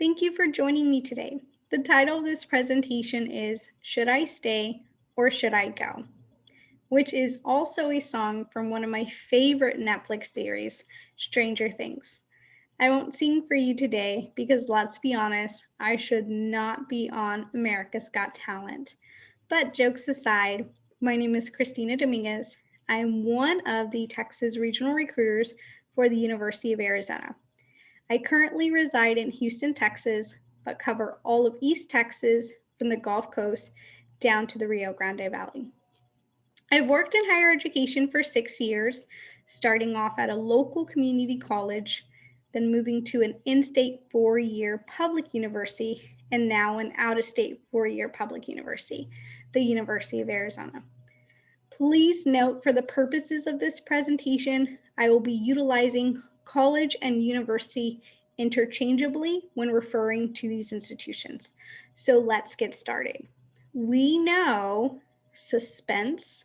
Thank you for joining me today. The title of this presentation is Should I Stay or Should I Go? Which is also a song from one of my favorite Netflix series, Stranger Things. I won't sing for you today because let's be honest, I should not be on America's Got Talent. But jokes aside, my name is Christina Dominguez. I am one of the Texas regional recruiters for the University of Arizona. I currently reside in Houston, Texas, but cover all of East Texas from the Gulf Coast down to the Rio Grande Valley. I've worked in higher education for 6 years, starting off at a local community college, then moving to an in-state 4-year public university, and now an out-of-state 4-year public university, the University of Arizona. Please note, for the purposes of this presentation, I will be utilizing college and university interchangeably when referring to these institutions. So let's get started. We know, suspense,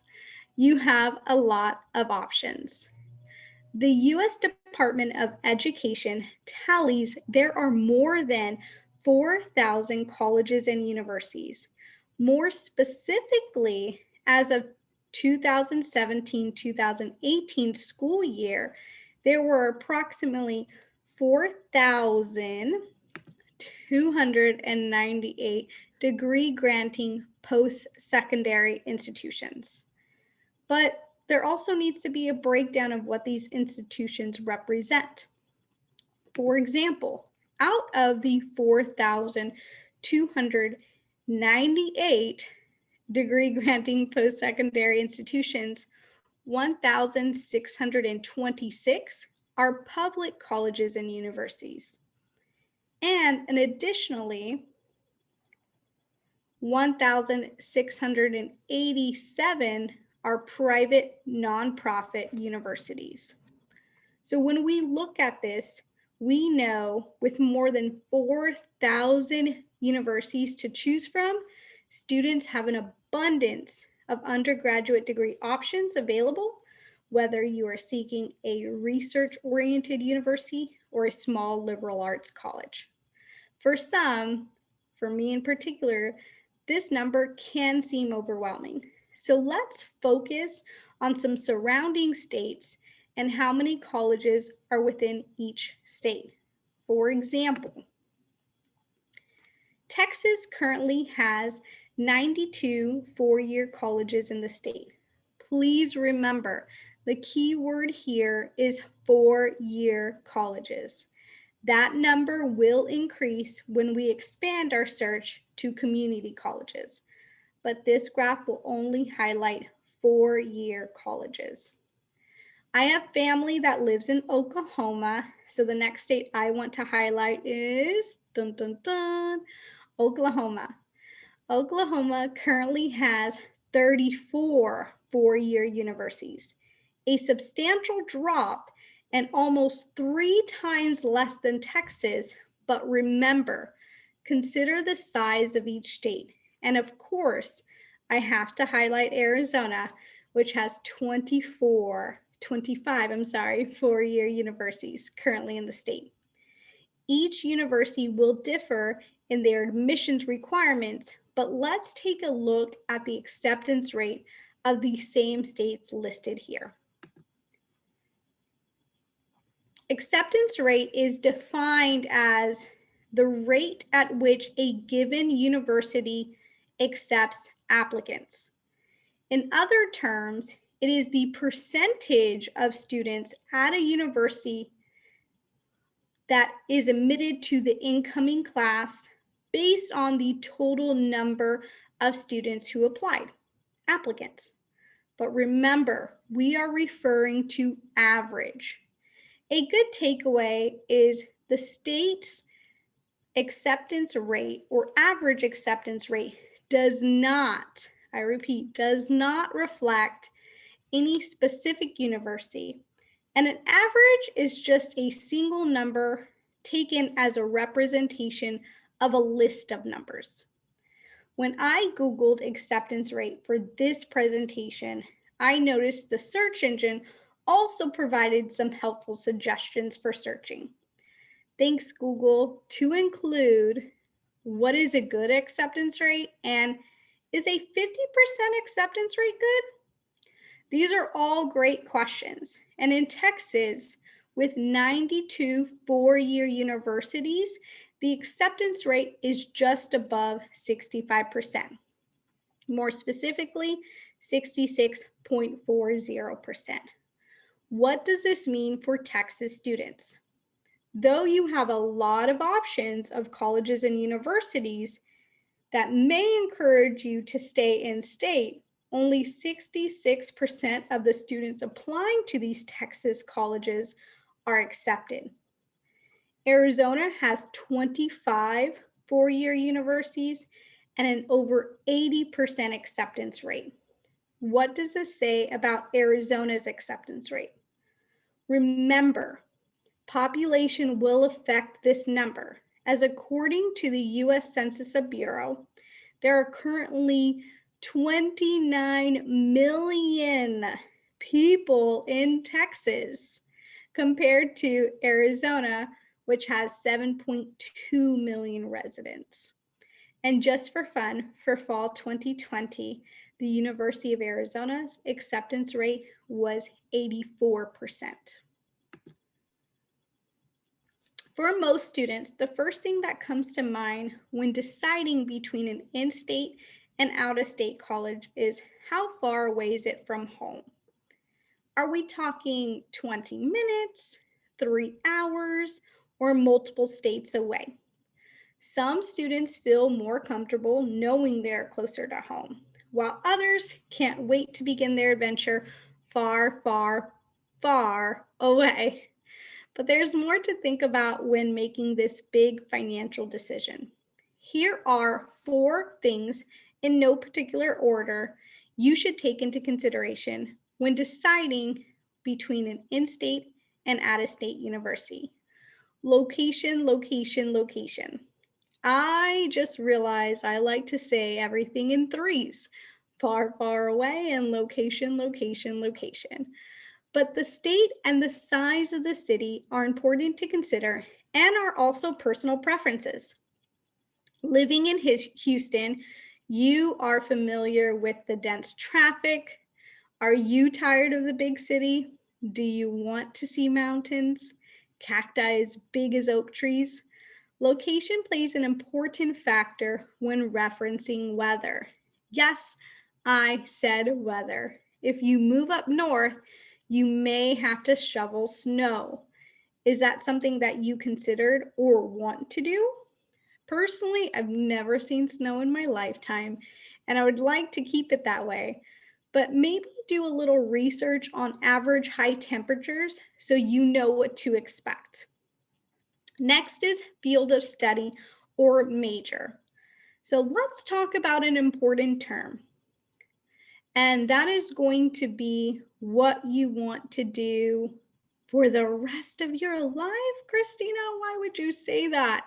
you have a lot of options. The U.S. Department of Education tallies there are more than 4,000 colleges and universities. More specifically, as of 2017-2018 school year, there were approximately 4,298 degree granting post-secondary institutions. But there also needs to be a breakdown of what these institutions represent. For example, out of the 4,298 degree granting post-secondary institutions, 1,626 are public colleges and universities. And additionally, 1,687 are private nonprofit universities. So when we look at this, we know with more than 4,000 universities to choose from, students have an abundance of undergraduate degree options available, whether you are seeking a research-oriented university or a small liberal arts college. For some, for me in particular, this number can seem overwhelming. So let's focus on some surrounding states and how many colleges are within each state. For example, Texas currently has 92 four-year colleges in the state. Please remember, the key word here is four-year colleges. That number will increase when we expand our search to community colleges, but this graph will only highlight four-year colleges. I have family that lives in Oklahoma, so the next state I want to highlight is Oklahoma. Oklahoma currently has 34 four-year universities, a substantial drop and almost 3 times less than Texas. But remember, consider the size of each state. And of course, I have to highlight Arizona, which has 25 four-year universities currently in the state. Each university will differ in their admissions requirements, but let's take a look at the acceptance rate of the same states listed here. Acceptance rate is defined as the rate at which a given university accepts applicants. In other terms, it is the percentage of students at a university that is admitted to the incoming class based on the total number of students who applied, applicants. But remember, we are referring to average. A good takeaway is the state's acceptance rate or average acceptance rate does not, I repeat, does not reflect any specific university. And an average is just a single number taken as a representation of a list of numbers. When I Googled acceptance rate for this presentation, I noticed the search engine also provided some helpful suggestions for searching. thanks Google, to include what is a good acceptance rate and is a 50% acceptance rate good? These are all great questions. And in Texas, with 92 four-year universities, the acceptance rate is just above 65%. More specifically, 66.40%. What does this mean for Texas students? Though you have a lot of options of colleges and universities that may encourage you to stay in state, only 66% of the students applying to these Texas colleges are accepted. Arizona has 25 four-year universities and an over 80% acceptance rate. What does this say about Arizona's acceptance rate? Remember, population will affect this number, as according to the U.S. Census Bureau, there are currently 29 million people in Texas compared to Arizona, which has 7.2 million residents. And just for fun, for fall 2020, the University of Arizona's acceptance rate was 84%. For most students, the first thing that comes to mind when deciding between an in-state and out-of-state college is how far away is it from home? Are we talking 20 minutes, 3 hours, or multiple states away? Some students feel more comfortable knowing they're closer to home, while others can't wait to begin their adventure far, far, far away. But there's more to think about when making this big financial decision. Here are 4 things in no particular order you should take into consideration when deciding between an in-state and out-of-state university. Location, location, location. I just realized I like to say everything in 3s. Far, far away, and location, location, location. But the state and the size of the city are important to consider and are also personal preferences. Living in Houston, you are familiar with the dense traffic. Are you tired of the big city? Do you want to see mountains, cacti as big as oak trees? Location plays an important factor when referencing weather. Yes, I said weather. If you move up north, you may have to shovel snow. Is that something that you considered or want to do? Personally, I've never seen snow in my lifetime, and I would like to keep it that way. But maybe do a little research on average high temperatures so you know what to expect. Next is field of study or major. So let's talk about an important term. And that is going to be what you want to do for the rest of your life. Christina, why would you say that?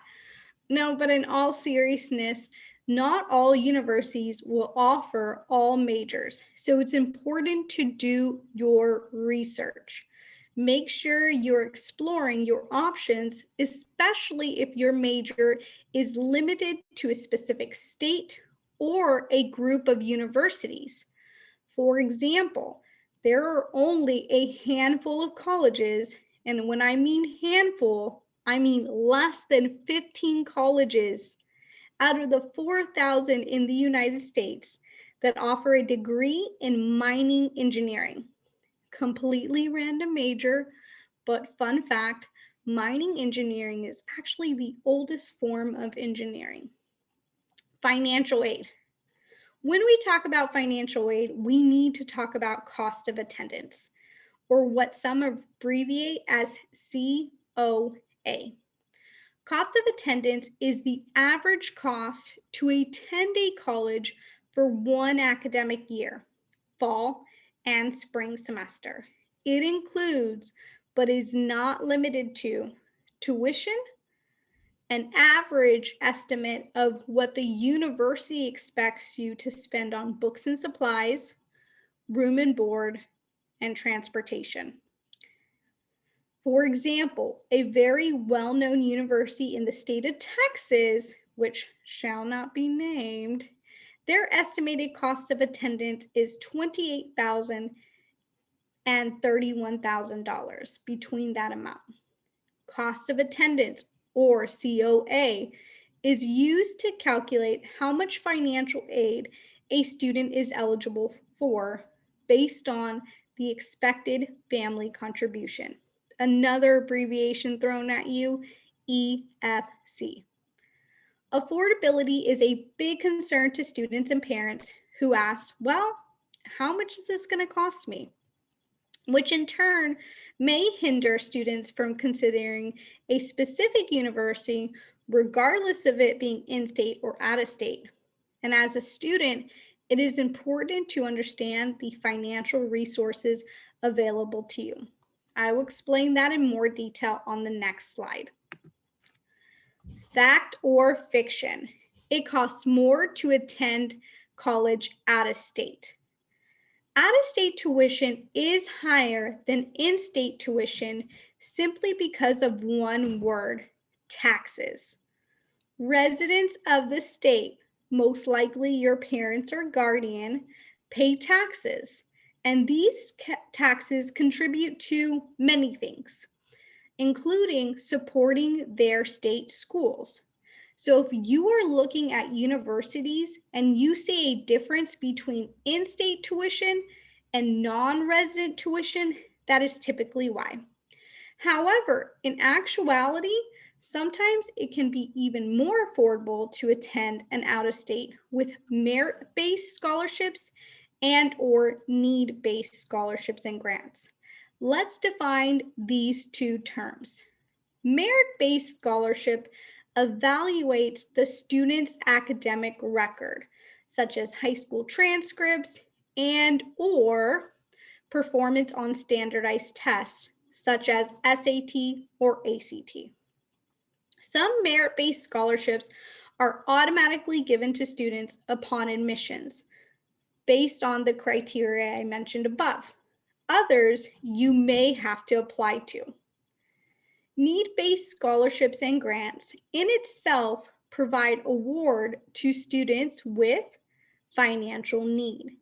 No, but in all seriousness, not all universities will offer all majors. So it's important to do your research. Make sure you're exploring your options, especially if your major is limited to a specific state or a group of universities. For example, there are only a handful of colleges, and when I mean handful, I mean less than 15 colleges out of the 4,000 in the United States that offer a degree in mining engineering. Completely random major, but fun fact, mining engineering is actually the oldest form of engineering. Financial aid. When we talk about financial aid, we need to talk about cost of attendance, or what some abbreviate as COA. Cost of attendance is the average cost to attend a college for one academic year, fall and spring semester. It includes, but is not limited to, tuition, an average estimate of what the university expects you to spend on books and supplies, room and board, and transportation. For example, a very well-known university in the state of Texas, which shall not be named, their estimated cost of attendance is $28,000 and $31,000 between that amount. Cost of attendance, or COA, is used to calculate how much financial aid a student is eligible for based on the expected family contribution. Another abbreviation thrown at you, EFC. Affordability is a big concern to students and parents who ask, well, how much is this going to cost me? Which in turn may hinder students from considering a specific university, regardless of it being in-state or out-of-state. And as a student, it is important to understand the financial resources available to you. I will explain that in more detail on the next slide. Fact or fiction? It costs more to attend college out-of-state. Out-of-state tuition is higher than in-state tuition simply because of one word, taxes. Residents of the state, most likely your parents or guardian, pay taxes, and these taxes contribute to many things, including supporting their state schools. So if you are looking at universities and you see a difference between in-state tuition and non-resident tuition, that is typically why. However, in actuality, sometimes it can be even more affordable to attend an out-of-state with merit-based scholarships and or need-based scholarships and grants. Let's define these two terms. Merit-based scholarship evaluates the student's academic record, such as high school transcripts and or performance on standardized tests, such as SAT or ACT. Some merit-based scholarships are automatically given to students upon admissions, based on the criteria I mentioned above. Others you may have to apply to. Need-based scholarships and grants in itself provide award to students with financial need,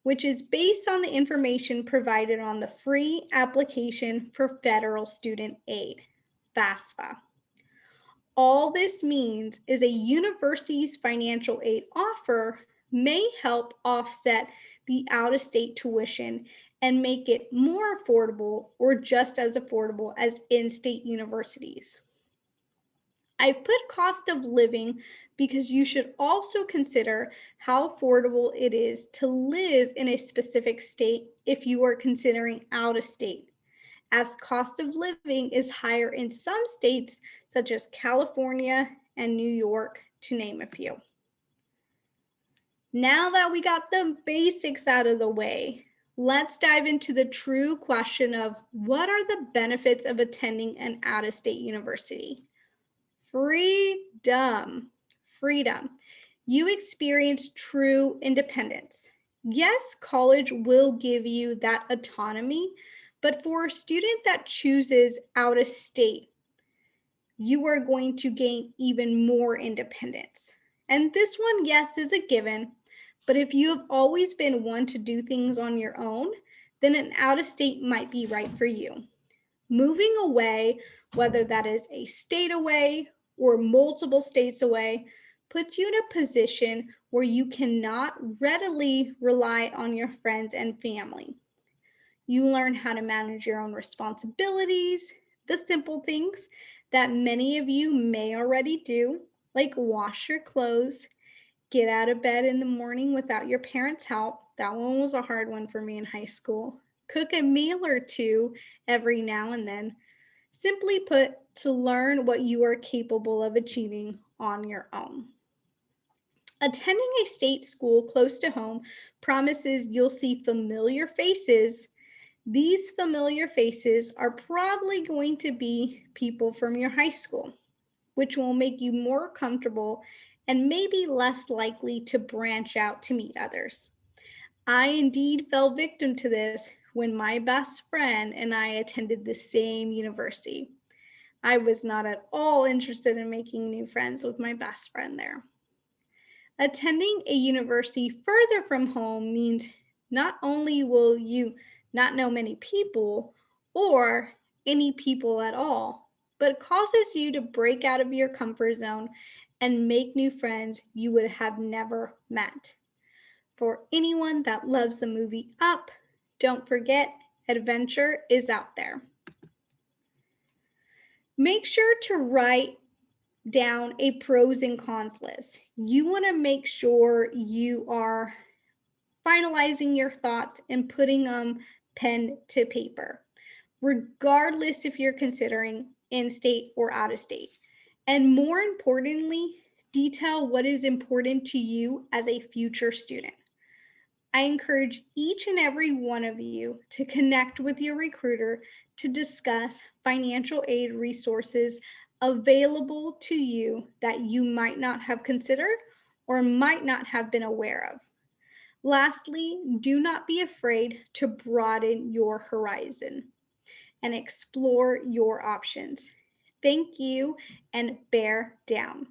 which is based on the information provided on the free application for federal student aid, FAFSA. All this means is a university's financial aid offer may help offset the out-of-state tuition and make it more affordable or just as affordable as in-state universities. I've put cost of living because you should also consider how affordable it is to live in a specific state if you are considering out-of-state, as cost of living is higher in some states such as California and New York, to name a few. Now that we got the basics out of the way, let's dive into the true question of what are the benefits of attending an out-of-state university? Freedom. You experience true independence. Yes, college will give you that autonomy, but for a student that chooses out-of-state, you are going to gain even more independence. And this one, yes, is a given. But if you have always been one to do things on your own, then an out-of-state might be right for you. Moving away, whether that is a state away or multiple states away, puts you in a position where you cannot readily rely on your friends and family. You learn how to manage your own responsibilities, the simple things that many of you may already do, like wash your clothes, get out of bed in the morning without your parents' help. That one was a hard one for me in high school. Cook a meal or two every now and then. Simply put, to learn what you are capable of achieving on your own. Attending a state school close to home promises you'll see familiar faces. These familiar faces are probably going to be people from your high school, which will make you more comfortable and maybe less likely to branch out to meet others. I indeed fell victim to this when my best friend and I attended the same university. I was not at all interested in making new friends with my best friend there. Attending a university further from home means not only will you not know many people or any people at all, but it causes you to break out of your comfort zone and make new friends you would have never met. For anyone that loves the movie Up, don't forget, adventure is out there. Make sure to write down a pros and cons list. You want to make sure you are finalizing your thoughts and putting them pen to paper, regardless if you're considering in state or out of state. And more importantly, detail what is important to you as a future student. I encourage each and every one of you to connect with your recruiter to discuss financial aid resources available to you that you might not have considered or might not have been aware of. Lastly, do not be afraid to broaden your horizon and explore your options. Thank you and bear down.